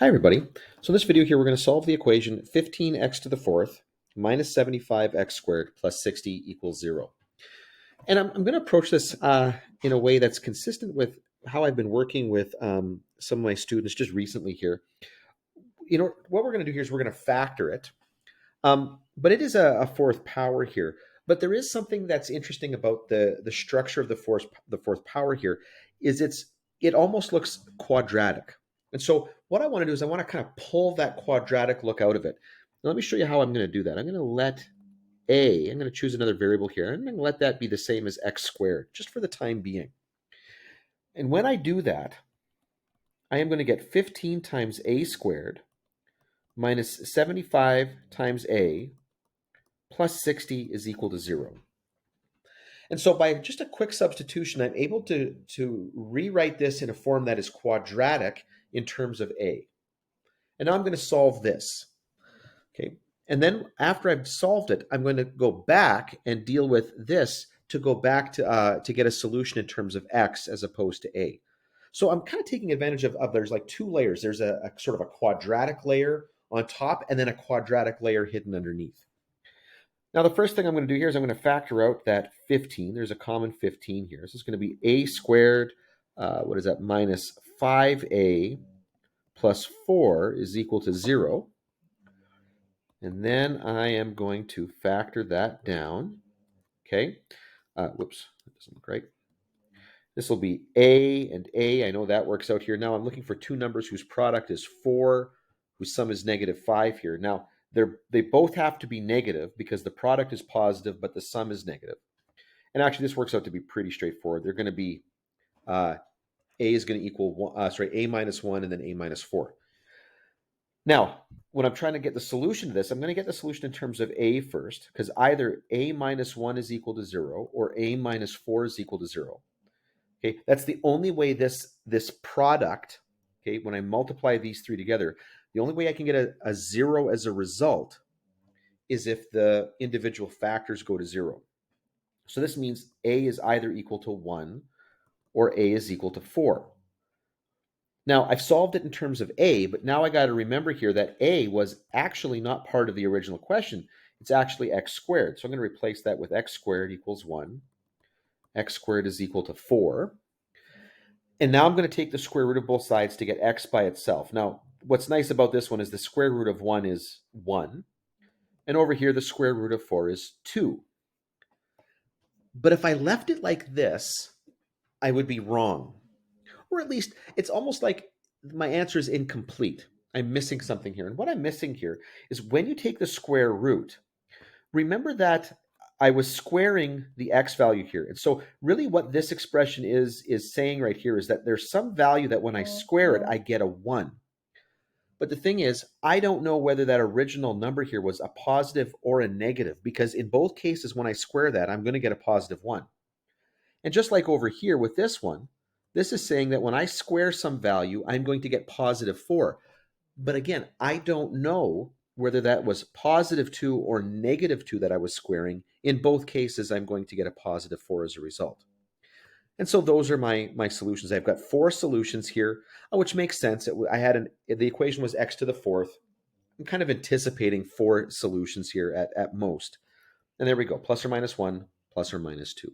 Hi, everybody. So in this video here, we're going to solve the equation 15x to the fourth minus 75x squared plus 60 equals 0. And I'm going to approach this in a way that's consistent with how I've been working with some of my students just recently here. What we're going to do here is we're going to factor it. But it is a fourth power here. But there is something that's interesting about the structure of the fourth power here is it almost looks quadratic. And so what I want to do is I want to kind of pull that quadratic look out of it. Now, let me show you how I'm going to do that. I'm going to choose another variable here. I'm going to let that be the same as x squared, just for the time being. And when I do that, I am going to get 15 times a squared minus 75 times a plus 60 is equal to 0. And so by just a quick substitution, I'm able to rewrite this in a form that is quadratic in terms of a. And now I'm going to solve this. Okay. And then after I've solved it, I'm going to go back and deal with this to go back to get a solution in terms of x as opposed to a. So I'm kind of taking advantage of there's like two layers. There's a sort of a quadratic layer on top and then a quadratic layer hidden underneath. Now, the first thing I'm going to do here is I'm going to factor out that 15. There's a common 15 here. So it's going to be a squared, what is that, minus 5a plus 4 is equal to 0. And then I am going to factor that down. Okay. Whoops, that doesn't look right. This will be a and a. I know that works out here. Now I'm looking for two numbers whose product is 4, whose sum is negative 5 here. Now, they both have to be negative because the product is positive, but the sum is negative. And actually, this works out to be pretty straightforward. They're going to be a is going to equal a minus 1 and then a minus 4. Now, when I'm trying to get the solution to this, I'm going to get the solution in terms of a first, because either a minus 1 is equal to 0 or a minus 4 is equal to 0. Okay, that's the only way this product, okay, when I multiply these three together, the only way I can get a 0 as a result is if the individual factors go to 0. So this means a is either equal to 1 or a is equal to 4. Now, I've solved it in terms of a, but now I got to remember here that a was actually not part of the original question. It's actually x squared. So I'm going to replace that with x squared equals 1. X squared is equal to 4. And now I'm going to take the square root of both sides to get x by itself. Now, what's nice about this one is the square root of 1 is 1. And over here, the square root of 4 is 2. But if I left it like this, I would be wrong. Or at least, it's almost like my answer is incomplete. I'm missing something here. And what I'm missing here is when you take the square root, remember that I was squaring the x value here. And so really what this expression is saying right here is that there's some value that when I square it, I get a 1. But the thing is, I don't know whether that original number here was a positive or a negative, because in both cases, when I square that, I'm going to get a positive 1. And just like over here with this one, this is saying that when I square some value, I'm going to get positive 4. But again, I don't know whether that was positive 2 or negative 2 that I was squaring. In both cases, I'm going to get a positive 4 as a result. And so those are my solutions. I've got 4 solutions here, which makes sense. The equation was x to the fourth. I'm kind of anticipating 4 solutions here at most. And there we go, plus or minus 1, plus or minus 2.